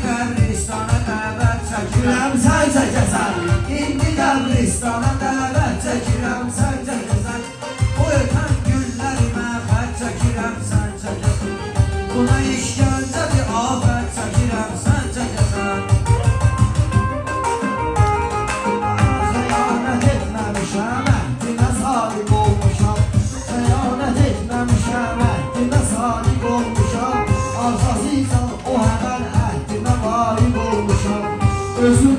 qəbristana dəvət çəkirəm, sən çəkəsən. İndi qəbristana dəvət çəkirəm, sən çəkəsən. O ötən günlərimə xət çəkirəm, sən çəkəsən. Buna işgəncədir, afət çəkirəm, sən çəkəsən. Xəyanət etməmişəm, əhdinə sadiq olmuşam. Xəyanət etməmişəm, əhdinə sadiq olmuşam. Arzasıysan o həmən əhdinə varid olmuşam. Özüm